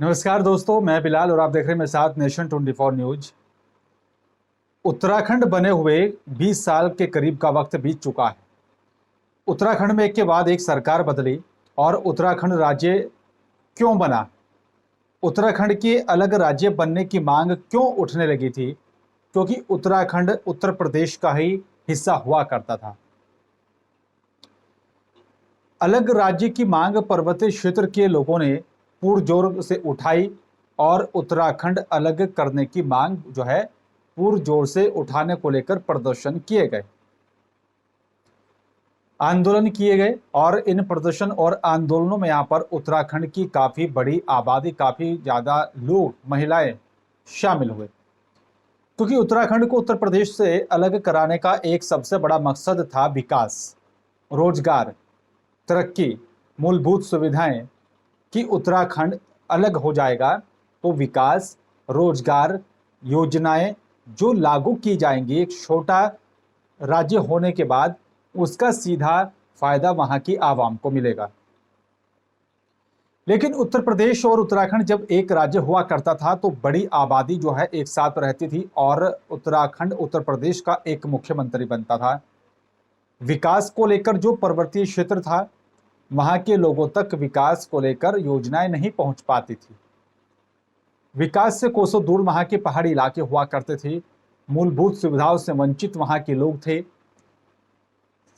नमस्कार दोस्तों, मैं बिलाल और आप देख रहे हैं मेरे साथ नेशन 24 न्यूज। उत्तराखंड बने हुए 20 साल के करीब का वक्त बीत चुका है। उत्तराखंड में एक के बाद एक सरकार बदली और उत्तराखंड राज्य क्यों बना? उत्तराखंड के अलग राज्य बनने की मांग क्यों उठने लगी थी? क्योंकि उत्तराखंड उत्तर प्रदेश का ही हिस्सा हुआ करता था। अलग राज्य की मांग पर्वतीय क्षेत्र के लोगों ने पुरजोर से उठाई और उत्तराखंड अलग करने की मांग जो है पुरजोर से उठाने को लेकर प्रदर्शन किए गए, आंदोलन किए गए और इन प्रदर्शन और आंदोलनों में यहाँ पर उत्तराखंड की काफी बड़ी आबादी, काफी ज्यादा लोग, महिलाएं शामिल हुए। क्योंकि उत्तराखंड को उत्तर प्रदेश से अलग कराने का एक सबसे बड़ा मकसद था विकास, रोजगार, तरक्की, मूलभूत सुविधाएं। कि उत्तराखंड अलग हो जाएगा तो विकास, रोजगार, योजनाएं जो लागू की जाएंगी, एक छोटा राज्य होने के बाद उसका सीधा फायदा वहां की आवाम को मिलेगा। लेकिन उत्तर प्रदेश और उत्तराखंड जब एक राज्य हुआ करता था तो बड़ी आबादी जो है एक साथ रहती थी और उत्तराखंड उत्तर प्रदेश का एक मुख्यमंत्री बनता था। विकास को लेकर जो पर्वतीय क्षेत्र था वहां के लोगों तक विकास को लेकर योजनाएं नहीं पहुंच पाती थी। विकास से कोसों दूर वहां के पहाड़ी इलाके हुआ करते थे। मूलभूत सुविधाओं से वंचित वहां के लोग थे।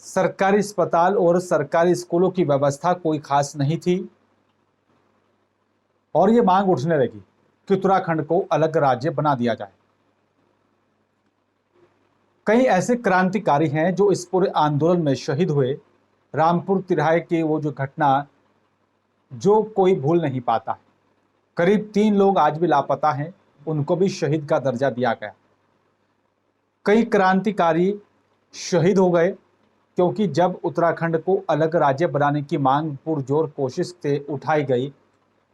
सरकारी अस्पताल और सरकारी स्कूलों की व्यवस्था कोई खास नहीं थी और ये मांग उठने लगी कि उत्तराखंड को अलग राज्य बना दिया जाए। कई ऐसे क्रांतिकारी हैं जो इस पूरे आंदोलन में शहीद हुए। रामपुर तिराहे की वो जो घटना जो कोई भूल नहीं पाता। करीब 3 लोग आज भी लापता हैं, उनको भी शहीद का दर्जा दिया गया। कई क्रांतिकारी शहीद हो गए क्योंकि जब उत्तराखंड को अलग राज्य बनाने की मांग पुरजोर कोशिश से उठाई गई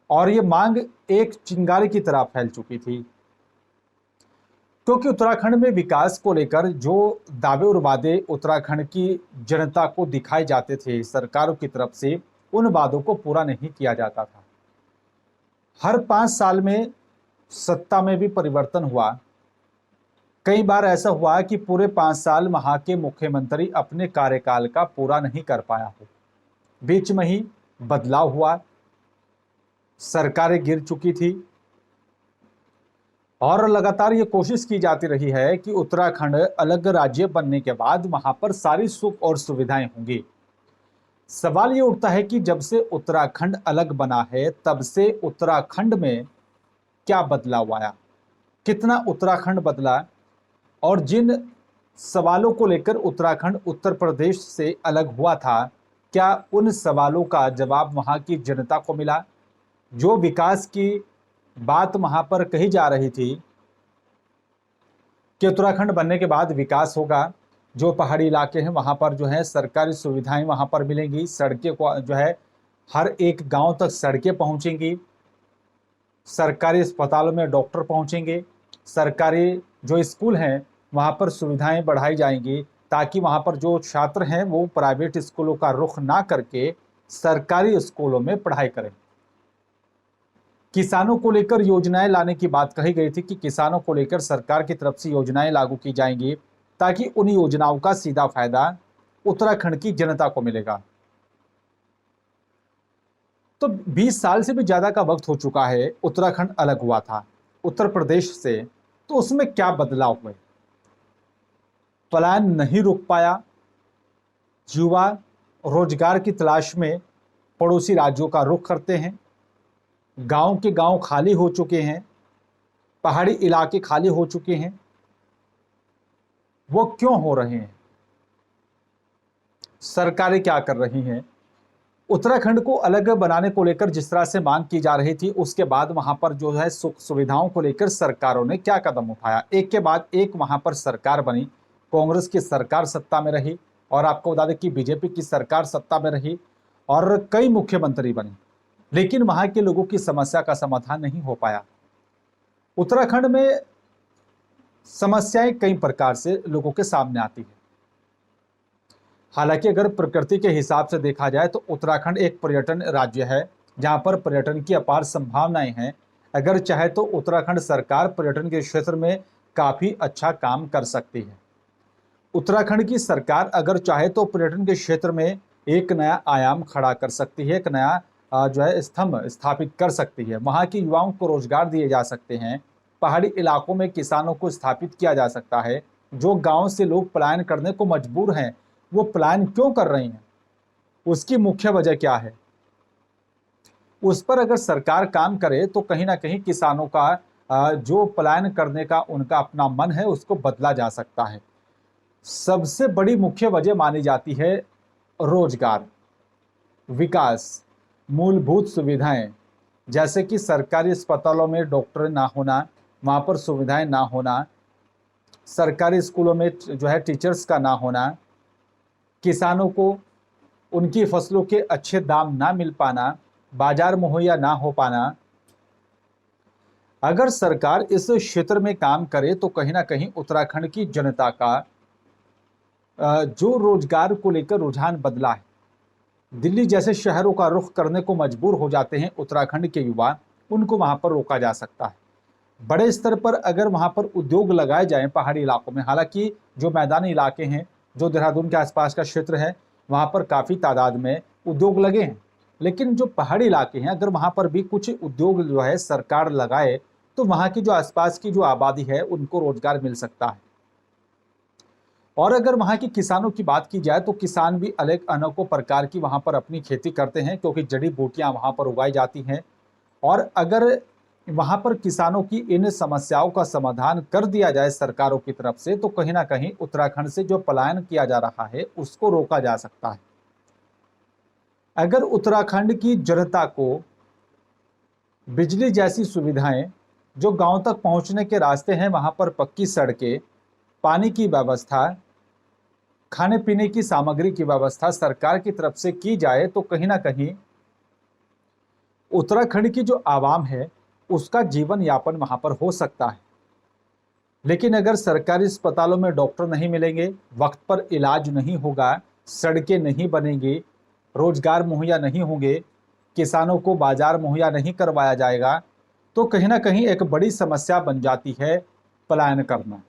और ये मांग एक चिंगारी की तरह फैल चुकी थी। क्योंकि उत्तराखंड में विकास को लेकर जो दावे और वादे उत्तराखंड की जनता को दिखाए जाते थे सरकारों की तरफ से, उन वादों को पूरा नहीं किया जाता था। हर 5 साल में सत्ता में भी परिवर्तन हुआ। कई बार ऐसा हुआ कि पूरे 5 साल वहां के मुख्यमंत्री अपने कार्यकाल का पूरा नहीं कर पाया हो। बीच में ही बदलाव हुआ, सरकारें गिर चुकी थी और लगातार ये कोशिश की जाती रही है कि उत्तराखंड अलग राज्य बनने के बाद वहां पर सारी सुख और सुविधाएं होंगी। सवाल ये उठता है कि जब से उत्तराखंड अलग बना है तब से उत्तराखंड में क्या बदलाव आया, कितना उत्तराखंड बदला और जिन सवालों को लेकर उत्तराखंड उत्तर प्रदेश से अलग हुआ था, क्या उन सवालों का जवाब वहां की जनता को मिला? जो विकास की बात वहां पर कही जा रही थी कि उत्तराखंड बनने के बाद विकास होगा, जो पहाड़ी इलाके हैं वहां पर जो है सरकारी सुविधाएं वहां पर मिलेंगी, सड़कें को जो है हर एक गांव तक सड़कें पहुंचेंगी, सरकारी अस्पतालों में डॉक्टर पहुंचेंगे, सरकारी जो स्कूल हैं वहां पर सुविधाएं बढ़ाई जाएंगी ताकि वहां पर जो छात्र हैं वो प्राइवेट स्कूलों का रुख ना करके सरकारी स्कूलों में पढ़ाई करें। किसानों को लेकर योजनाएं लाने की बात कही गई थी कि किसानों को लेकर सरकार की तरफ से योजनाएं लागू की जाएंगी ताकि उन योजनाओं का सीधा फायदा उत्तराखंड की जनता को मिलेगा। तो 20 साल से भी ज्यादा का वक्त हो चुका है, उत्तराखंड अलग हुआ था उत्तर प्रदेश से, तो उसमें क्या बदलाव हुए? पलायन नहीं रुक पाया। युवा रोजगार की तलाश में पड़ोसी राज्यों का रुख करते हैं। गांव के गांव खाली हो चुके हैं, पहाड़ी इलाके खाली हो चुके हैं। वो क्यों हो रहे हैं? सरकारें क्या कर रही हैं? उत्तराखंड को अलग बनाने को लेकर जिस तरह से मांग की जा रही थी, उसके बाद वहां पर जो है सुख सुविधाओं को लेकर सरकारों ने क्या कदम उठाया? एक के बाद एक वहां पर सरकार बनी। कांग्रेस की सरकार सत्ता में रही और आपको बता दें कि बीजेपी की सरकार सत्ता में रही और कई मुख्यमंत्री बने, लेकिन वहां के लोगों की समस्या का समाधान नहीं हो पाया। उत्तराखंड में समस्याएं कई प्रकार से लोगों के सामने आती है। हालांकि अगर प्रकृति के हिसाब से देखा जाए तो उत्तराखंड एक पर्यटन राज्य है जहां पर पर्यटन की अपार संभावनाएं हैं। अगर चाहे तो उत्तराखंड सरकार पर्यटन के क्षेत्र में काफी अच्छा काम कर सकती है। उत्तराखंड की सरकार अगर चाहे तो पर्यटन के क्षेत्र में एक नया आयाम खड़ा कर सकती है, एक नया जो है स्तंभ स्थापित कर सकती है। वहाँ के युवाओं को रोजगार दिए जा सकते हैं, पहाड़ी इलाकों में किसानों को स्थापित किया जा सकता है। जो गांव से लोग पलायन करने को मजबूर हैं, वो पलायन क्यों कर रही हैं, उसकी मुख्य वजह क्या है, उस पर अगर सरकार काम करे तो कहीं ना कहीं किसानों का जो पलायन करने का उनका अपना मन है उसको बदला जा सकता है। सबसे बड़ी मुख्य वजह मानी जाती है रोजगार, विकास, मूलभूत सुविधाएं, जैसे कि सरकारी अस्पतालों में डॉक्टर ना होना, वहाँ पर सुविधाएं ना होना, सरकारी स्कूलों में जो है टीचर्स का ना होना, किसानों को उनकी फसलों के अच्छे दाम ना मिल पाना, बाजार मुहैया ना हो पाना। अगर सरकार इस क्षेत्र में काम करे तो कहीं ना कहीं उत्तराखंड की जनता का जो रोजगार को लेकर रुझान बदला है, दिल्ली जैसे शहरों का रुख करने को मजबूर हो जाते हैं उत्तराखंड के युवा, उनको वहां पर रोका जा सकता है। बड़े स्तर पर अगर वहां पर उद्योग लगाए जाएं पहाड़ी इलाकों में, हालांकि जो मैदानी इलाके हैं, जो देहरादून के आसपास का क्षेत्र है, वहां पर काफ़ी तादाद में उद्योग लगे हैं, लेकिन जो पहाड़ी इलाके हैं अगर वहां पर भी कुछ उद्योग जो है सरकार लगाए तो वहां की जो आसपास की जो आबादी है उनको रोजगार मिल सकता है। और अगर वहाँ के किसानों की बात की जाए तो किसान भी अलग अनेकों प्रकार की वहाँ पर अपनी खेती करते हैं, क्योंकि जड़ी बूटियाँ वहाँ पर उगाई जाती हैं। और अगर वहाँ पर किसानों की इन समस्याओं का समाधान कर दिया जाए सरकारों की तरफ से तो कहीं ना कहीं उत्तराखंड से जो पलायन किया जा रहा है उसको रोका जा सकता है। अगर उत्तराखंड की जनता को बिजली जैसी सुविधाएं, जो गांव तक पहुंचने के रास्ते हैं वहां पर पक्की सड़कें, पानी की व्यवस्था, खाने पीने की सामग्री की व्यवस्था सरकार की तरफ से की जाए तो कहीं ना कहीं उत्तराखंड की जो आवाम है उसका जीवन यापन वहां पर हो सकता है। लेकिन अगर सरकारी अस्पतालों में डॉक्टर नहीं मिलेंगे, वक्त पर इलाज नहीं होगा, सड़कें नहीं बनेंगी, रोजगार मुहैया नहीं होंगे, किसानों को बाजार मुहैया नहीं करवाया जाएगा, तो कहीं ना कहीं एक बड़ी समस्या बन जाती है पलायन करना।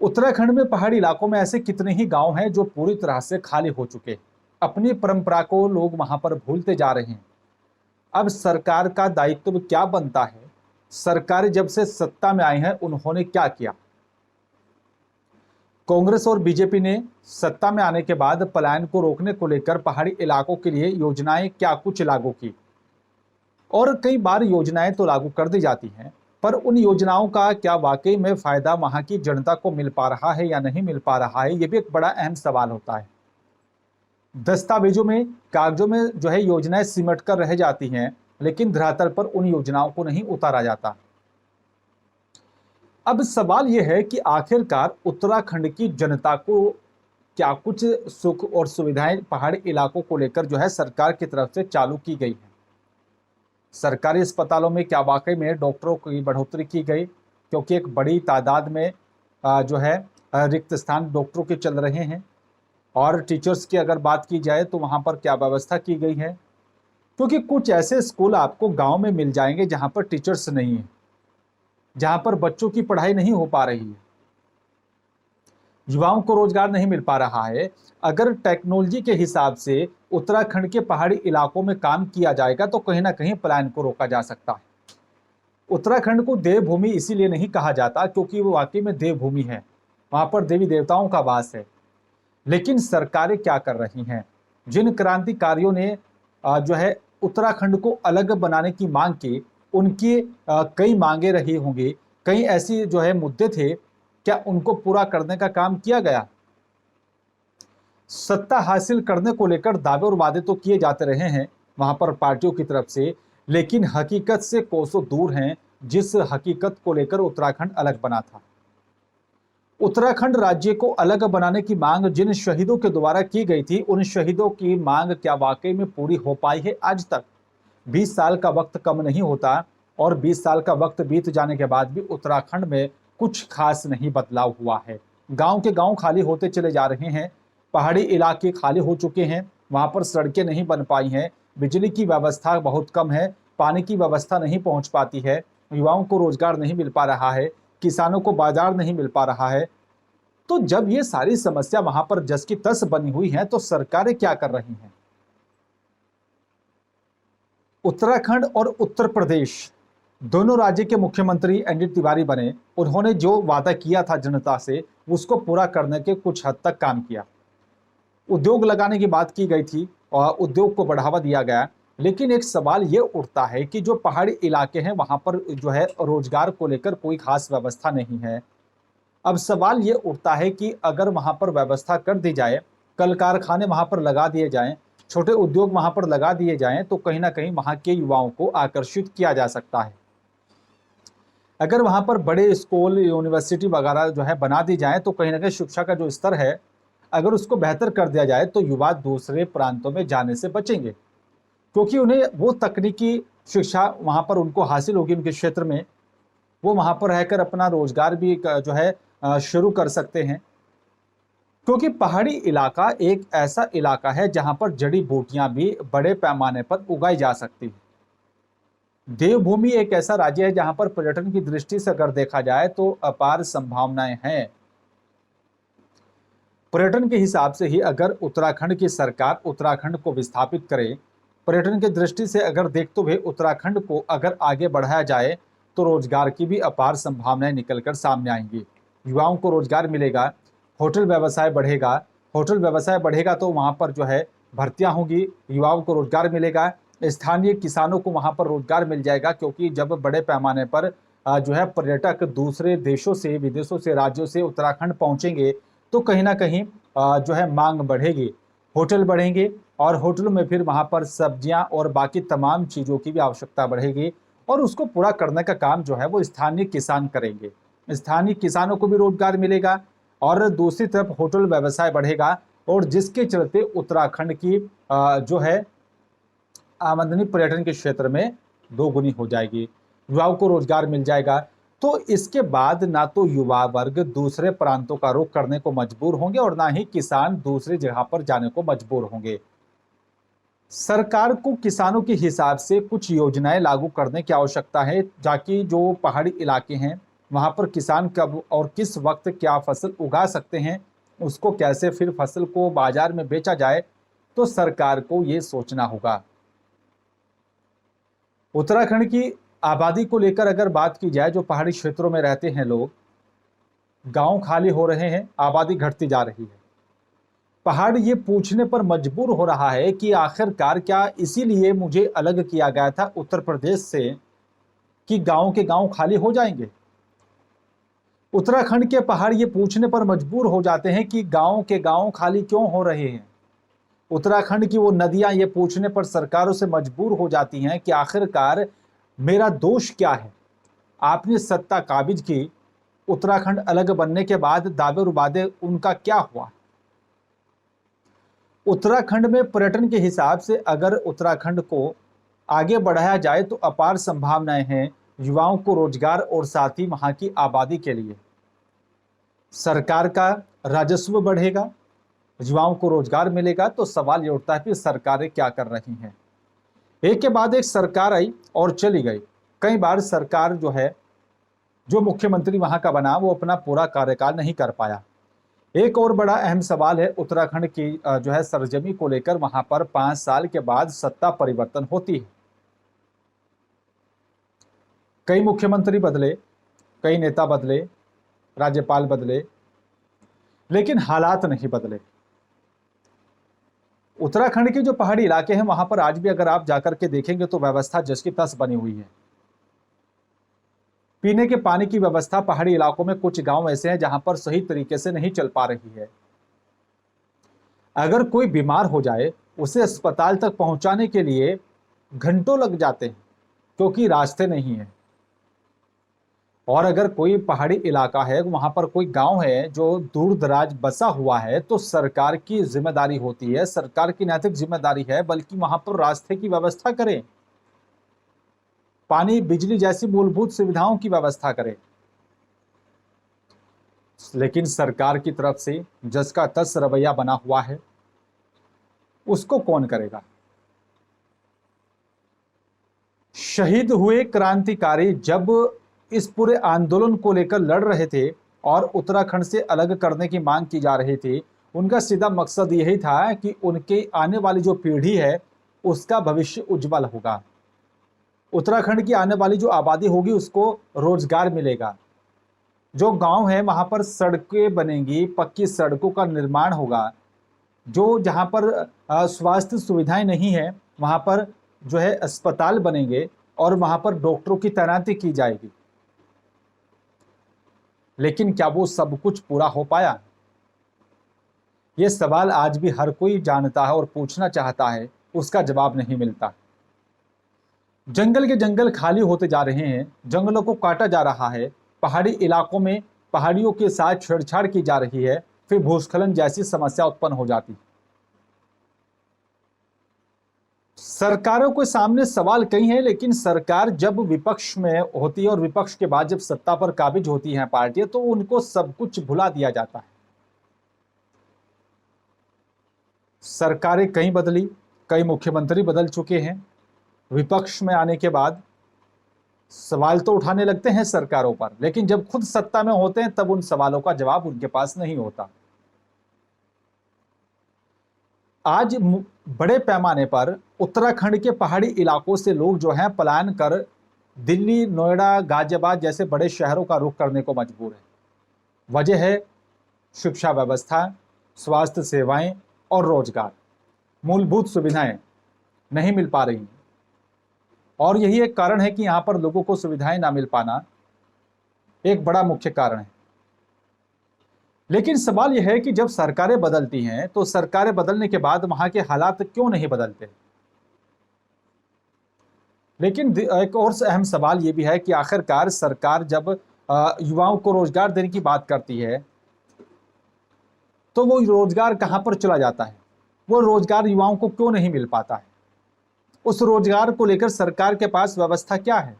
उत्तराखंड में पहाड़ी इलाकों में ऐसे कितने ही गांव हैं जो पूरी तरह से खाली हो चुके, अपनी परंपरा को लोग वहां पर भूलते जा रहे हैं। अब सरकार का दायित्व क्या बनता है, सरकार जब से सत्ता में आई है उन्होंने क्या किया। कांग्रेस और बीजेपी ने सत्ता में आने के बाद पलायन को रोकने को लेकर पहाड़ी इलाकों के लिए योजनाएं क्या कुछ लागू की, और कई बार योजनाएं तो लागू कर दी जाती हैं, पर उन योजनाओं का क्या वाकई में फायदा वहां की जनता को मिल पा रहा है या नहीं मिल पा रहा है, ये भी एक बड़ा अहम सवाल होता है। दस्तावेजों में, कागजों में जो है योजनाएं सिमट कर रह जाती हैं, लेकिन धरातल पर उन योजनाओं को नहीं उतारा जाता। अब सवाल यह है कि आखिरकार उत्तराखंड की जनता को क्या कुछ सुख और सुविधाएं पहाड़ी इलाकों को लेकर जो है सरकार की तरफ से चालू की गई है। सरकारी अस्पतालों में क्या वाकई में डॉक्टरों की बढ़ोतरी की गई, क्योंकि एक बड़ी तादाद में जो है रिक्त स्थान डॉक्टरों के चल रहे हैं। और टीचर्स की अगर बात की जाए तो वहाँ पर क्या व्यवस्था की गई है, क्योंकि कुछ ऐसे स्कूल आपको गांव में मिल जाएंगे जहाँ पर टीचर्स नहीं है, जहाँ पर बच्चों की पढ़ाई नहीं हो पा रही है, युवाओं को रोजगार नहीं मिल पा रहा है। अगर टेक्नोलॉजी के हिसाब से उत्तराखंड के पहाड़ी इलाकों में काम किया जाएगा तो कहीं ना कहीं पलायन को रोका जा सकता है। उत्तराखंड को देवभूमि इसीलिए नहीं कहा जाता क्योंकि वो वाकई में देवभूमि है, वहां पर देवी देवताओं का वास है। लेकिन सरकारें क्या कर रही हैं, जिन क्रांतिकारियों ने जो है उत्तराखंड को अलग बनाने की मांग की, उनकी कई मांगे रही होंगी, कई ऐसी जो है मुद्दे थे, क्या उनको पूरा करने का काम किया गया? सत्ता हासिल करने को लेकर दावे और वादे तो किए जाते रहे हैं वहां पर पार्टियों की तरफ से, लेकिन हकीकत से कोसों दूर हैं जिस हकीकत को लेकर उत्तराखंड अलग बना था। उत्तराखंड राज्य को अलग बनाने की मांग जिन शहीदों के द्वारा की गई थी, उन शहीदों की मांग क्या वाकई में पूरी हो पाई है आज तक? 20 साल का वक्त कम नहीं होता, और 20 साल का वक्त बीत जाने के बाद भी उत्तराखंड में कुछ खास नहीं बदलाव हुआ है। गांव के गांव खाली होते चले जा रहे हैं, पहाड़ी इलाके खाली हो चुके हैं, वहां पर सड़कें नहीं बन पाई हैं, बिजली की व्यवस्था बहुत कम है, पानी की व्यवस्था नहीं पहुंच पाती है, युवाओं को रोजगार नहीं मिल पा रहा है, किसानों को बाजार नहीं मिल पा रहा है। तो जब ये सारी समस्या वहां पर जस की तस बनी हुई है तो सरकारें क्या कर रही हैं? उत्तराखंड और उत्तर प्रदेश दोनों राज्य के मुख्यमंत्री एनडी तिवारी बने। उन्होंने जो वादा किया था जनता से उसको पूरा करने के कुछ हद तक काम किया। उद्योग लगाने की बात की गई थी और उद्योग को बढ़ावा दिया गया। लेकिन एक सवाल ये उठता है कि जो पहाड़ी इलाके हैं वहां पर जो है रोजगार को लेकर कोई खास व्यवस्था नहीं है। अब सवाल ये उठता है कि अगर वहां पर व्यवस्था कर दी जाए, कल कारखाने वहां पर लगा दिए जाएं, छोटे उद्योग वहां पर लगा दिए जाएं, तो कहीं ना कहीं वहां के युवाओं को आकर्षित किया जा सकता है। अगर वहां पर बड़े स्कूल यूनिवर्सिटी वगैरह जो है बना दी जाए तो कहीं ना कहीं शिक्षा का जो स्तर है अगर उसको बेहतर कर दिया जाए तो युवा दूसरे प्रांतों में जाने से बचेंगे, क्योंकि उन्हें वो तकनीकी शिक्षा वहां पर उनको हासिल होगी उनके क्षेत्र में। वो वहां पर रहकर अपना रोजगार भी जो है शुरू कर सकते हैं। क्योंकि पहाड़ी इलाका एक ऐसा इलाका है जहां पर जड़ी बूटियां भी बड़े पैमाने पर उगाई जा सकती है। देवभूमि एक ऐसा राज्य है जहां पर पर्यटन की दृष्टि से अगर देखा जाए तो अपार संभावनाएं हैं। पर्यटन के हिसाब से ही अगर उत्तराखंड की सरकार उत्तराखंड को विस्थापित करे, पर्यटन की दृष्टि से अगर देखते हुए उत्तराखंड को अगर आगे बढ़ाया जाए तो रोजगार की भी अपार संभावनाएं निकलकर सामने आएंगी। युवाओं को रोजगार मिलेगा, होटल व्यवसाय बढ़ेगा। होटल व्यवसाय बढ़ेगा तो वहां पर जो है भर्तियां होंगी, युवाओं को रोजगार मिलेगा। स्थानीय किसानों को वहां पर रोजगार मिल जाएगा, क्योंकि जब बड़े पैमाने पर जो है पर्यटक दूसरे देशों से, विदेशों से, राज्यों से उत्तराखंड पहुंचेंगे तो कहीं ना कहीं जो है मांग बढ़ेगी, होटल बढ़ेंगे और होटलों में फिर वहां पर सब्जियां और बाकी तमाम चीज़ों की भी आवश्यकता बढ़ेगी और उसको पूरा करने का काम जो है वो स्थानीय किसान करेंगे। स्थानीय किसानों को भी रोजगार मिलेगा और दूसरी तरफ होटल व्यवसाय बढ़ेगा और जिसके चलते उत्तराखंड की जो है आमदनी पर्यटन के क्षेत्र में दोगुनी हो जाएगी, युवाओं को रोजगार मिल जाएगा। तो इसके बाद ना तो युवा वर्ग दूसरे प्रांतों का रुख करने को मजबूर होंगे और ना ही किसान दूसरी जगह पर जाने को मजबूर होंगे। सरकार को किसानों के हिसाब से कुछ योजनाएं लागू करने की आवश्यकता है, ताकि जो पहाड़ी इलाके हैं वहां पर किसान कब और किस वक्त क्या फसल उगा सकते हैं, उसको कैसे फिर फसल को बाजार में बेचा जाए, तो सरकार को ये सोचना होगा। उत्तराखंड की आबादी को लेकर अगर बात की जाए, जो पहाड़ी क्षेत्रों में रहते हैं लोग, गांव खाली हो रहे हैं, आबादी घटती जा रही है। पहाड़ ये पूछने पर मजबूर हो रहा है कि आखिरकार क्या इसीलिए मुझे अलग किया गया था उत्तर प्रदेश से कि गांव के गांव खाली हो जाएंगे? उत्तराखंड के पहाड़ ये पूछने पर मजबूर हो जाते हैं कि गांव के गांव खाली क्यों हो रहे हैं। उत्तराखंड की वो नदियां ये पूछने पर सरकारों से मजबूर हो जाती हैं कि आखिरकार मेरा दोष क्या है? आपने सत्ता काबिज की, उत्तराखंड अलग बनने के बाद दावे और वादे उनका क्या हुआ? उत्तराखंड में पर्यटन के हिसाब से अगर उत्तराखंड को आगे बढ़ाया जाए तो अपार संभावनाएं हैं युवाओं को रोजगार और साथ ही वहां की आबादी के लिए। सरकार का राजस्व बढ़ेगा, युवाओं को रोजगार मिलेगा। तो सवाल ये उठता है कि सरकारें क्या कर रही हैं? एक के बाद एक सरकार आई और चली गई। कई बार सरकार जो है, जो मुख्यमंत्री वहां का बना वो अपना पूरा कार्यकाल नहीं कर पाया। एक और बड़ा अहम सवाल है उत्तराखंड की जो है सरजमी को लेकर। वहां पर 5 साल के बाद सत्ता परिवर्तन होती है। कई मुख्यमंत्री बदले, कई नेता बदले, राज्यपाल बदले, लेकिन हालात नहीं बदले। उत्तराखंड के जो पहाड़ी इलाके हैं वहां पर आज भी अगर आप जाकर के देखेंगे तो व्यवस्था जस की तस बनी हुई है। पीने के पानी की व्यवस्था पहाड़ी इलाकों में कुछ गांव ऐसे हैं जहां पर सही तरीके से नहीं चल पा रही है। अगर कोई बीमार हो जाए उसे अस्पताल तक पहुंचाने के लिए घंटों लग जाते हैं, क्योंकि रास्ते नहीं है। और अगर कोई पहाड़ी इलाका है, वहां पर कोई गांव है जो दूर दराज बसा हुआ है, तो सरकार की जिम्मेदारी होती है, सरकार की नैतिक जिम्मेदारी है, बल्कि वहां पर रास्ते की व्यवस्था करें, पानी बिजली जैसी मूलभूत सुविधाओं की व्यवस्था करें। लेकिन सरकार की तरफ से जस का तस रवैया बना हुआ है, उसको कौन करेगा? शहीद हुए क्रांतिकारी जब इस पूरे आंदोलन को लेकर लड़ रहे थे और उत्तराखंड से अलग करने की मांग की जा रही थी, उनका सीधा मकसद यही था कि उनके आने वाली जो पीढ़ी है उसका भविष्य उज्जवल होगा। उत्तराखंड की आने वाली जो आबादी होगी उसको रोजगार मिलेगा। जो गांव है वहां पर सड़कें बनेंगी, पक्की सड़कों का निर्माण होगा। जो जहां पर स्वास्थ्य सुविधाएं नहीं है वहां पर जो है अस्पताल बनेंगे और वहां पर डॉक्टरों की तैनाती की जाएगी। लेकिन क्या वो सब कुछ पूरा हो पाया? ये सवाल आज भी हर कोई जानता है और पूछना चाहता है, उसका जवाब नहीं मिलता। जंगल के जंगल खाली होते जा रहे हैं, जंगलों को काटा जा रहा है, पहाड़ी इलाकों में पहाड़ियों के साथ छेड़छाड़ की जा रही है, फिर भूस्खलन जैसी समस्या उत्पन्न हो जाती। सरकारों के सामने सवाल कई हैं, लेकिन सरकार जब विपक्ष में होती है और विपक्ष के बाद जब सत्ता पर काबिज होती हैं पार्टियां, तो उनको सब कुछ भुला दिया जाता है। सरकारें कई बदली, कई मुख्यमंत्री बदल चुके हैं। विपक्ष में आने के बाद सवाल तो उठाने लगते हैं सरकारों पर, लेकिन जब खुद सत्ता में होते हैं तब उन सवालों का जवाब उनके पास नहीं होता। आज बड़े पैमाने पर उत्तराखंड के पहाड़ी इलाकों से लोग जो हैं पलायन कर दिल्ली, नोएडा, गाजियाबाद जैसे बड़े शहरों का रुख करने को मजबूर है। वजह है शिक्षा व्यवस्था, स्वास्थ्य सेवाएं और रोजगार। मूलभूत सुविधाएं नहीं मिल पा रही और यही एक कारण है कि यहां पर लोगों को सुविधाएं ना मिल पाना एक बड़ा मुख्य कारण है। लेकिन सवाल यह है कि जब सरकारें बदलती हैं तो सरकारें बदलने के बाद वहां के हालात क्यों नहीं बदलते? लेकिन एक और अहम सवाल यह भी है कि आखिरकार सरकार जब युवाओं को रोजगार देने की बात करती है तो वो रोजगार कहां पर चला जाता है? वो रोजगार युवाओं को क्यों नहीं मिल पाता है? उस रोजगार को लेकर सरकार के पास व्यवस्था क्या है?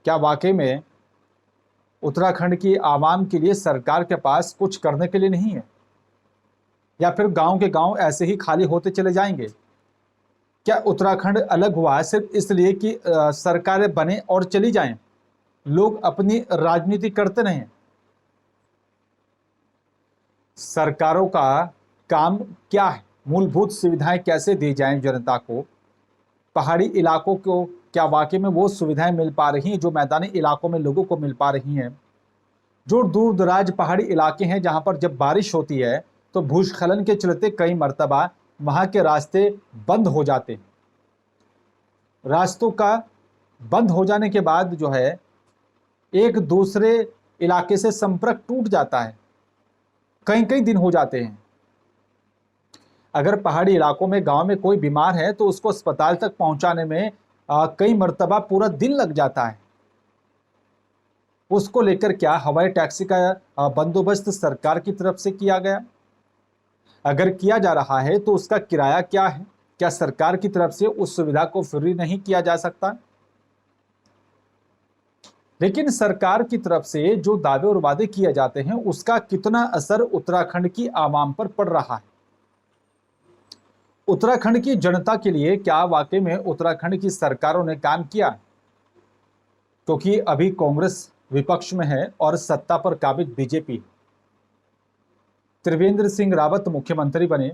क्या वाकई में उत्तराखंड की आवाम के लिए सरकार के पास कुछ करने के लिए नहीं है? या फिर गांव के गांव ऐसे ही खाली होते चले जाएंगे? क्या उत्तराखंड अलग हुआ है सिर्फ इसलिए कि सरकारें बने और चली जाएं, लोग अपनी राजनीति करते रहें? सरकारों का काम क्या है? मूलभूत सुविधाएं कैसे दी जाएं जनता को? पहाड़ी इलाकों को क्या वाकई में वो सुविधाएं मिल पा रही हैं जो मैदानी इलाकों में लोगों को मिल पा रही हैं? जो दूर दराज पहाड़ी इलाके हैं जहां पर जब बारिश होती है तो भूस्खलन के चलते कई मर्तबा वहां के रास्ते बंद हो जाते हैं। रास्तों का बंद हो जाने के बाद जो है एक दूसरे इलाके से संपर्क टूट जाता है, कई कई दिन हो जाते हैं। अगर पहाड़ी इलाकों में गांव में कोई बीमार है तो उसको अस्पताल तक पहुंचाने में कई मर्तबा पूरा दिन लग जाता है। उसको लेकर क्या हवाई टैक्सी का बंदोबस्त सरकार की तरफ से किया गया? अगर किया जा रहा है तो उसका किराया क्या है? क्या सरकार की तरफ से उस सुविधा को फ्री नहीं किया जा सकता? लेकिन सरकार की तरफ से जो दावे और वादे किए जाते हैं उसका कितना असर उत्तराखंड की आवाम पर पड़ रहा है? उत्तराखंड की जनता के लिए क्या वाकई में उत्तराखंड की सरकारों ने काम किया? क्योंकि अभी कांग्रेस विपक्ष में है और सत्ता पर काबिज बीजेपी। त्रिवेंद्र सिंह रावत मुख्यमंत्री बने,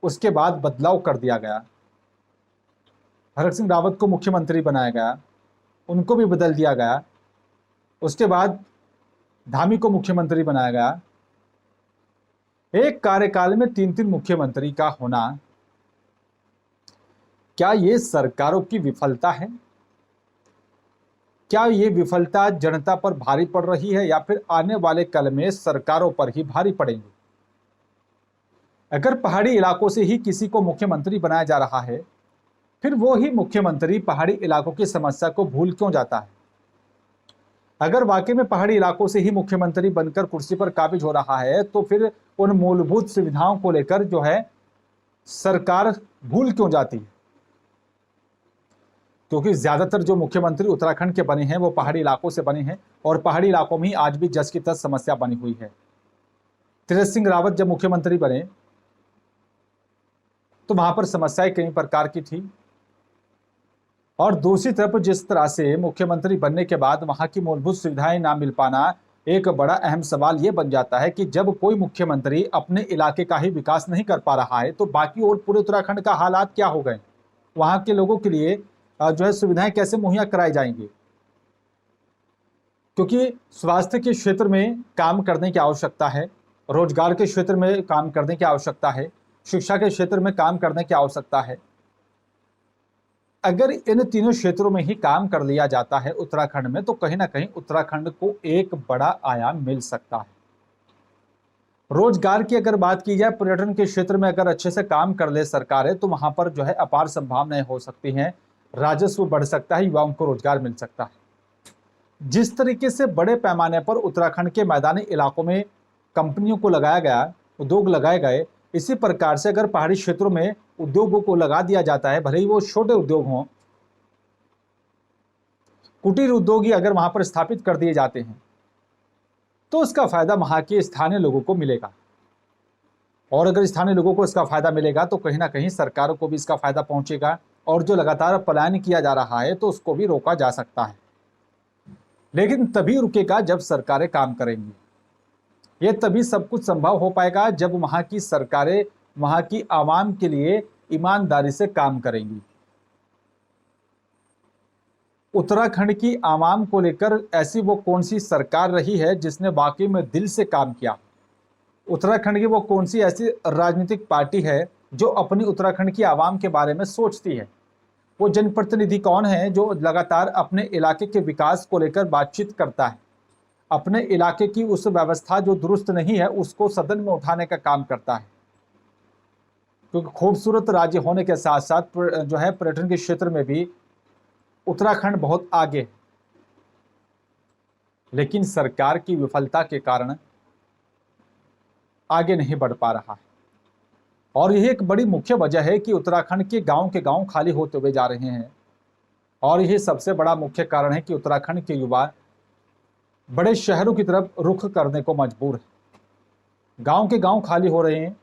उसके बाद बदलाव कर दिया गया। हरक सिंह रावत को मुख्यमंत्री बनाया गया, उनको भी बदल दिया गया। उसके बाद धामी को मुख्यमंत्री बनाया गया। एक कार्यकाल में 3-3 मुख्यमंत्री का होना, क्या ये सरकारों की विफलता है? क्या ये विफलता जनता पर भारी पड़ रही है या फिर आने वाले कल में सरकारों पर ही भारी पड़ेंगी? अगर पहाड़ी इलाकों से ही किसी को मुख्यमंत्री बनाया जा रहा है, फिर वो ही मुख्यमंत्री पहाड़ी इलाकों की समस्या को भूल क्यों जाता है? अगर वाकई में पहाड़ी इलाकों से ही मुख्यमंत्री बनकर कुर्सी पर काबिज हो रहा है तो फिर उन मूलभूत सुविधाओं को लेकर जो है सरकार भूल क्यों जाती है? क्योंकि ज्यादातर जो मुख्यमंत्री उत्तराखंड के बने हैं वो पहाड़ी इलाकों से बने हैं और पहाड़ी इलाकों में ही आज भी जस की तस समस्या बनी हुई है। तीरथ सिंह रावत जब मुख्यमंत्री बने तो वहां पर समस्याएं कई प्रकार की थी। और दूसरी तरफ जिस तरह से मुख्यमंत्री बनने के बाद वहां की मूलभूत सुविधाएं ना मिल पाना एक बड़ा अहम सवाल ये बन जाता है कि जब कोई मुख्यमंत्री अपने इलाके का ही विकास नहीं कर पा रहा है तो बाकी और पूरे उत्तराखंड का हालात क्या हो गए, वहां के लोगों के लिए जो है सुविधाएं कैसे मुहैया कराई जाएंगी। क्योंकि स्वास्थ्य के क्षेत्र में काम करने की आवश्यकता है, रोजगार के क्षेत्र में काम करने की आवश्यकता है, शिक्षा के क्षेत्र में काम करने की आवश्यकता है। अगर इन तीनों क्षेत्रों में ही काम कर लिया जाता है उत्तराखंड में तो कहीं ना कहीं उत्तराखंड को एक बड़ा आयाम मिल सकता है। रोजगार की अगर बात की जाए, पर्यटन के क्षेत्र में अगर अच्छे से काम कर ले सरकारें तो वहां पर जो है अपार संभावनाएं हो सकती हैं, राजस्व बढ़ सकता है, युवाओं को रोजगार मिल सकता है। जिस तरीके से बड़े पैमाने पर उत्तराखंड के मैदानी इलाकों में कंपनियों को लगाया गया, उद्योग लगाए गए, इसी प्रकार से अगर पहाड़ी क्षेत्रों में उद्योगों को लगा दिया जाता है, भले ही वो छोटे उद्योग हों, कुटीर उद्योग ही अगर वहां पर स्थापित कर दिए जाते हैं तो उसका फायदा वहां के स्थानीय लोगों को मिलेगा। और अगर स्थानीय लोगों को इसका फायदा मिलेगा तो कहीं ना कहीं सरकारों को भी इसका फायदा पहुंचेगा और जो लगातार पलायन किया जा रहा है तो उसको भी रोका जा सकता है। लेकिन तभी रुकेगा जब सरकारें काम करेंगी। ये तभी सब कुछ संभव हो पाएगा जब वहां की सरकारें वहां की आवाम के लिए ईमानदारी से काम करेंगी। उत्तराखंड की आवाम को लेकर ऐसी वो कौन सी सरकार रही है जिसने वाकई में दिल से काम किया? उत्तराखंड की वो कौन सी ऐसी राजनीतिक पार्टी है जो अपनी उत्तराखंड की आवाम के बारे में सोचती है? वो जनप्रतिनिधि कौन है जो लगातार अपने इलाके के विकास को लेकर बातचीत करता है, अपने इलाके की उस व्यवस्था जो दुरुस्त नहीं है उसको सदन में उठाने का काम करता है? क्योंकि खूबसूरत राज्य होने के साथ साथ जो है पर्यटन के क्षेत्र में भी उत्तराखंड बहुत आगे है, लेकिन सरकार की विफलता के कारण आगे नहीं बढ़ पा रहा है। और यही एक बड़ी मुख्य वजह है कि उत्तराखंड के गांव खाली होते हुए जा रहे हैं। और यही सबसे बड़ा मुख्य कारण है कि उत्तराखंड के युवा बड़े शहरों की तरफ रुख करने को मजबूर है। गांव के गांव खाली हो रहे हैं।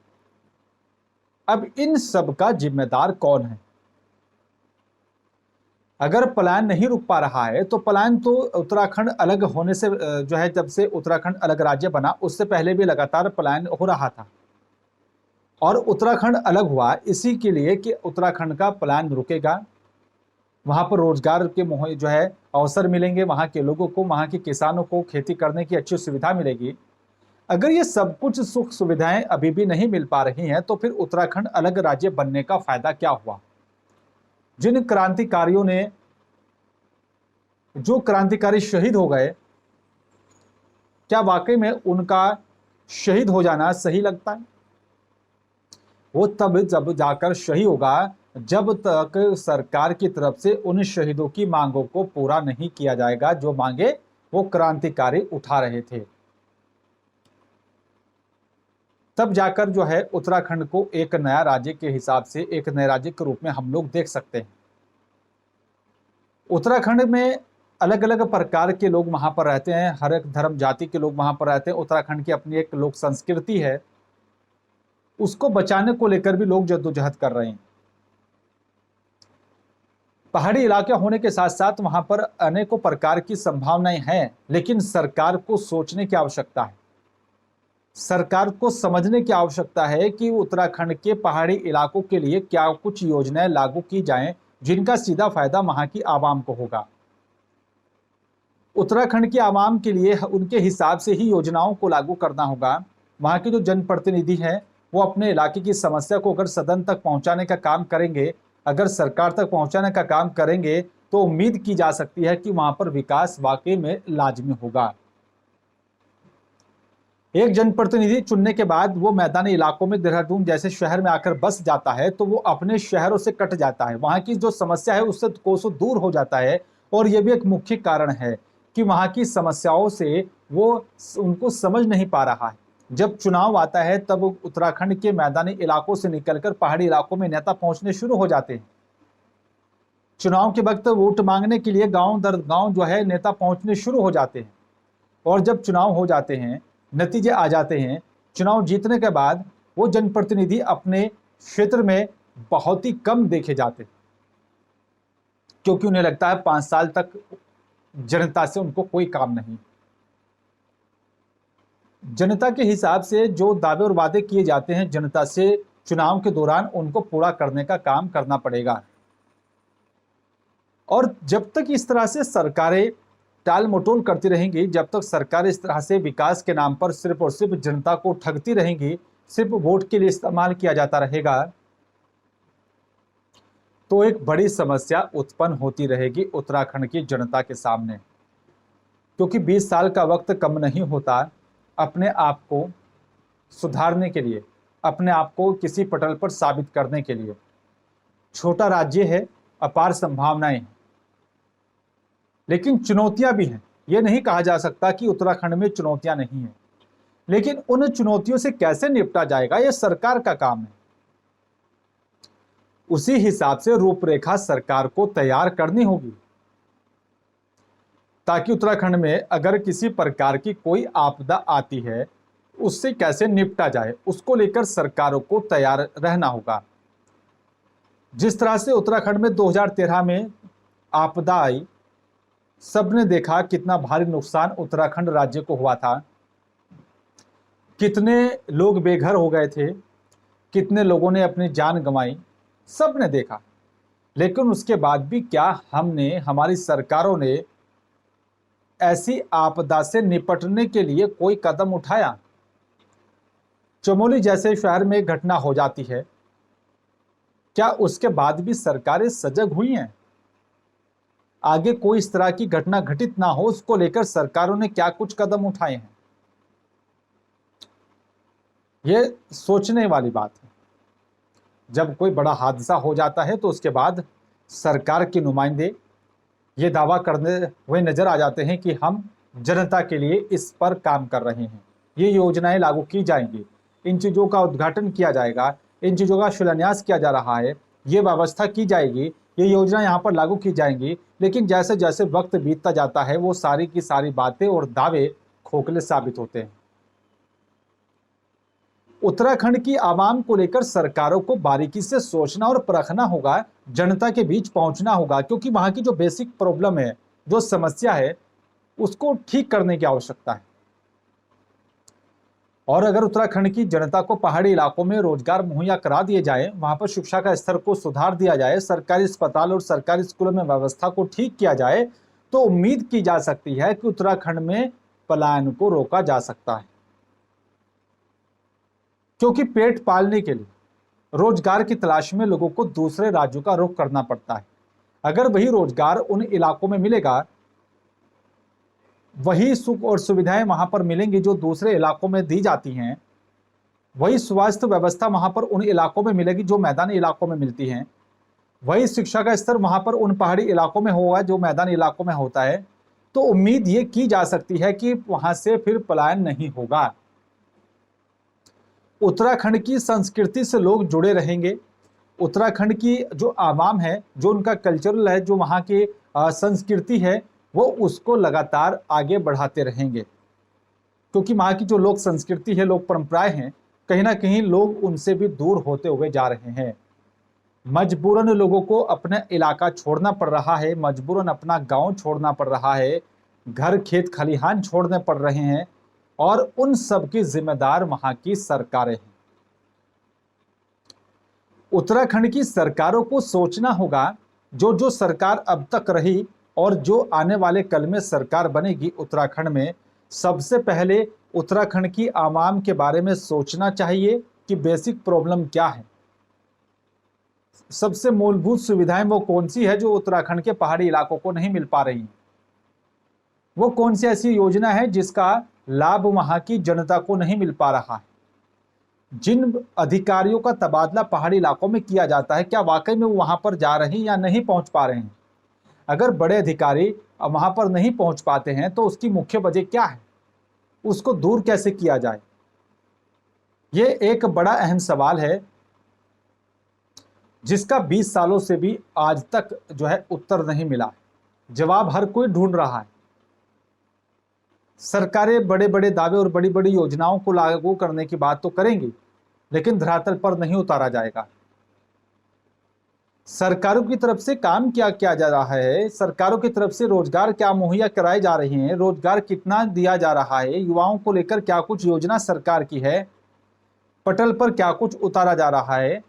अब इन सब का जिम्मेदार कौन है? अगर पलायन नहीं रुक पा रहा है तो पलायन तो उत्तराखंड अलग होने से जो है, जब से उत्तराखंड अलग राज्य बना उससे पहले भी लगातार पलायन हो रहा था। और उत्तराखंड अलग हुआ इसी के लिए कि उत्तराखंड का पलायन रुकेगा, वहां पर रोजगार के जो है अवसर मिलेंगे, वहां के लोगों को, वहां के किसानों को खेती करने की अच्छी सुविधा मिलेगी। अगर ये सब कुछ सुख सुविधाएं अभी भी नहीं मिल पा रही हैं तो फिर उत्तराखंड अलग राज्य बनने का फायदा क्या हुआ? जिन क्रांतिकारियों ने, जो क्रांतिकारी शहीद हो गए, क्या वाकई में उनका शहीद हो जाना सही लगता है? वो तब जब जाकर शहीद होगा जब तक सरकार की तरफ से उन शहीदों की मांगों को पूरा नहीं किया जाएगा जो मांगे वो क्रांतिकारी उठा रहे थे। तब जाकर जो है उत्तराखंड को एक नया राज्य के हिसाब से, एक नए राज्य के रूप में हम लोग देख सकते हैं। उत्तराखंड में अलग अलग प्रकार के लोग वहां पर रहते हैं, हर एक धर्म जाति के लोग वहां पर रहते हैं। उत्तराखंड की अपनी एक लोक संस्कृति है, उसको बचाने को लेकर भी लोग जद्दोजहद कर रहे हैं। पहाड़ी इलाके होने के साथ साथ वहां पर अनेकों प्रकार की संभावनाएं हैं, लेकिन सरकार को सोचने की आवश्यकता है। सरकार को समझने की आवश्यकता है कि उत्तराखंड के पहाड़ी इलाकों के लिए क्या कुछ योजनाएं लागू की जाएं जिनका सीधा फायदा वहां की आवाम को होगा। उत्तराखंड की आवाम के लिए उनके हिसाब से ही योजनाओं को लागू करना होगा। वहां के जो जनप्रतिनिधि हैं वो अपने इलाके की समस्या को अगर सदन तक पहुंचाने का काम करेंगे, अगर सरकार तक पहुंचाने का काम करेंगे तो उम्मीद की जा सकती है कि वहां पर विकास वाकई में लाजमी होगा। एक जनप्रतिनिधि चुनने के बाद वो मैदानी इलाकों में, देहरादून जैसे शहर में आकर बस जाता है तो वो अपने शहरों से कट जाता है, वहां की जो समस्या है उससे कोसों दूर हो जाता है। और ये भी एक मुख्य कारण है कि वहां की समस्याओं से वो उनको समझ नहीं पा रहा है। जब चुनाव आता है तब उत्तराखंड के मैदानी इलाकों से निकलकर पहाड़ी इलाकों में नेता पहुंचने शुरू हो जाते हैं। चुनाव के वक्त वोट मांगने के लिए गांव दर गांव जो है नेता पहुंचने शुरू हो जाते हैं। और जब चुनाव हो जाते हैं, नतीजे आ जाते हैं, चुनाव जीतने के बाद वो जनप्रतिनिधि अपने क्षेत्र में बहुत ही कम देखे जाते हैं। क्योंकि उन्हें लगता है 5 साल तक जनता से उनको कोई काम नहीं। जनता के हिसाब से जो दावे और वादे किए जाते हैं जनता से चुनाव के दौरान, उनको पूरा करने का काम करना पड़ेगा। और जब तक इस तरह से सरकारें टाल मटोल करती रहेंगी, जब तक सरकार इस तरह से विकास के नाम पर सिर्फ और सिर्फ जनता को ठगती रहेंगी, सिर्फ वोट के लिए इस्तेमाल किया जाता रहेगा, तो एक बड़ी समस्या उत्पन्न होती रहेगी उत्तराखंड की जनता के सामने। क्योंकि 20 साल का वक्त कम नहीं होता अपने आप को सुधारने के लिए, अपने आप को किसी पटल पर साबित करने के लिए। छोटा राज्य है, अपार संभावनाएं हैं, लेकिन चुनौतियां भी हैं। यह नहीं कहा जा सकता कि उत्तराखंड में चुनौतियां नहीं हैं, लेकिन उन चुनौतियों से कैसे निपटा जाएगा, यह सरकार का काम है। उसी हिसाब से रूपरेखा सरकार को तैयार करनी होगी, ताकि उत्तराखंड में अगर किसी प्रकार की कोई आपदा आती है, उससे कैसे निपटा जाए, उसको लेकर सरकारों को तैयार रहना होगा। जिस तरह से उत्तराखंड में 2013 में आपदा आई, सबने देखा कितना भारी नुकसान उत्तराखंड राज्य को हुआ था, कितने लोग बेघर हो गए थे, कितने लोगों ने अपनी जान गंवाई, सबने देखा। लेकिन उसके बाद भी क्या हमारी सरकारों ने ऐसी आपदा से निपटने के लिए कोई कदम उठाया? चमोली जैसे शहर में घटना हो जाती है, क्या उसके बाद भी सरकारें सजग हुई हैं? आगे कोई इस तरह की घटना घटित ना हो, उसको लेकर सरकारों ने क्या कुछ कदम उठाए हैं? यह सोचने वाली बात है। जब कोई बड़ा हादसा हो जाता है तो उसके बाद सरकार के नुमाइंदे ये दावा करने हुए नजर आ जाते हैं कि हम जनता के लिए इस पर काम कर रहे हैं, ये योजनाएं लागू की जाएंगी, इन चीज़ों का उद्घाटन किया जाएगा, इन चीज़ों का शिलान्यास किया जा रहा है, ये व्यवस्था की जाएगी, ये योजना यहाँ पर लागू की जाएंगी। लेकिन जैसे जैसे वक्त बीतता जाता है, वो सारी की सारी बातें और दावे खोखले साबित होते हैं। उत्तराखंड की आवाम को लेकर सरकारों को बारीकी से सोचना और परखना होगा, जनता के बीच पहुंचना होगा, क्योंकि वहां की जो बेसिक प्रॉब्लम है, जो समस्या है, उसको ठीक करने की आवश्यकता है। और अगर उत्तराखंड की जनता को पहाड़ी इलाकों में रोजगार मुहैया करा दिए जाए, वहां पर शिक्षा का स्तर को सुधार दिया जाए, सरकारी अस्पताल और सरकारी स्कूलों में व्यवस्था को ठीक किया जाए, तो उम्मीद की जा सकती है कि उत्तराखंड में पलायन को रोका जा सकता है। क्योंकि पेट पालने के लिए रोजगार की तलाश में लोगों को दूसरे राज्यों का रुख करना पड़ता है। अगर वही रोजगार उन इलाकों में मिलेगा, वही सुख और सुविधाएं वहां पर मिलेंगी जो दूसरे इलाकों में दी जाती हैं, वही स्वास्थ्य व्यवस्था वहां पर उन इलाकों में मिलेगी जो मैदानी इलाकों में मिलती हैं, वही शिक्षा का स्तर वहां पर उन पहाड़ी इलाकों में होगा जो मैदानी इलाकों में होता है, तो उम्मीद ये की जा सकती है कि वहां से फिर पलायन नहीं होगा। उत्तराखंड की संस्कृति से लोग जुड़े रहेंगे। उत्तराखंड की जो आवाम है, जो उनका कल्चरल है, जो वहाँ की संस्कृति है, वो उसको लगातार आगे बढ़ाते रहेंगे। क्योंकि वहाँ की जो लोक संस्कृति है, लोक परंपराएं हैं, कहीं ना कहीं लोग उनसे भी दूर होते हुए जा रहे हैं। मजबूरन लोगों को अपना इलाका छोड़ना पड़ रहा है, मजबूरन अपना गांव छोड़ना पड़ रहा है, घर खेत खलिहान छोड़ने पड़ रहे हैं, और उन सब की जिम्मेदार वहां की सरकारें हैं। उत्तराखंड की सरकारों को सोचना होगा, जो सरकार अब तक रही और जो आने वाले कल में सरकार बनेगी उत्तराखंड में, सबसे पहले उत्तराखंड की आवाम के बारे में सोचना चाहिए कि बेसिक प्रॉब्लम क्या है, सबसे मूलभूत सुविधाएं वो कौन सी है जो उत्तराखंड के पहाड़ी इलाकों को नहीं मिल पा रही, वो कौन सी ऐसी योजना है जिसका लाभ वहां की जनता को नहीं मिल पा रहा है। जिन अधिकारियों का तबादला पहाड़ी इलाकों में किया जाता है, क्या वाकई में वो वहां पर जा रहे हैं या नहीं पहुंच पा रहे हैं? अगर बड़े अधिकारी वहां पर नहीं पहुंच पाते हैं तो उसकी मुख्य वजह क्या है, उसको दूर कैसे किया जाए? ये एक बड़ा अहम सवाल है जिसका 20 सालों से भी आज तक जो है उत्तर नहीं मिला। जवाब हर कोई ढूंढ रहा है। सरकारें बड़े बड़े दावे और बड़ी बड़ी योजनाओं को लागू करने की बात तो करेंगी, लेकिन धरातल पर नहीं उतारा जाएगा। सरकारों की तरफ से काम क्या किया जा रहा है, सरकारों की तरफ से रोजगार क्या मुहैया कराए जा रहे हैं, रोजगार कितना दिया जा रहा है, युवाओं को लेकर क्या कुछ योजना सरकार की है, पटल पर क्या कुछ उतारा जा रहा है,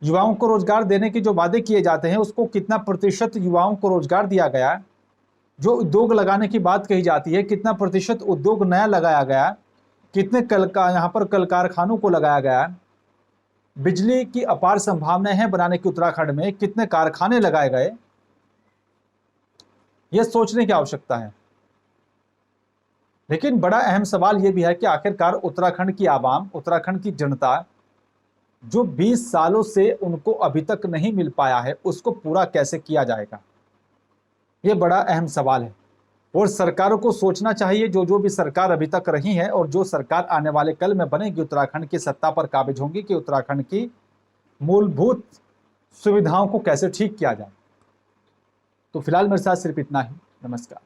युवाओं को रोजगार देने के जो वादे किए जाते हैं उसको कितना प्रतिशत युवाओं को रोजगार दिया गया, जो उद्योग लगाने की बात कही जाती है कितना प्रतिशत उद्योग नया लगाया गया, कितने यहाँ पर कल कारखानों को लगाया गया, बिजली की अपार संभावनाएं हैं बनाने की उत्तराखंड में, कितने कारखाने लगाए गए, यह सोचने की आवश्यकता है। लेकिन बड़ा अहम सवाल यह भी है कि आखिरकार उत्तराखंड की आवाम, उत्तराखंड की जनता जो 20 सालों से उनको अभी तक नहीं मिल पाया है उसको पूरा कैसे किया जाएगा, यह बड़ा अहम सवाल है। और सरकारों को सोचना चाहिए, जो भी सरकार अभी तक रही है और जो सरकार आने वाले कल में बनेगी उत्तराखंड की सत्ता पर काबिज होंगी, कि उत्तराखंड की मूलभूत सुविधाओं को कैसे ठीक किया जाए। तो फिलहाल मेरे साथ सिर्फ इतना ही। नमस्कार।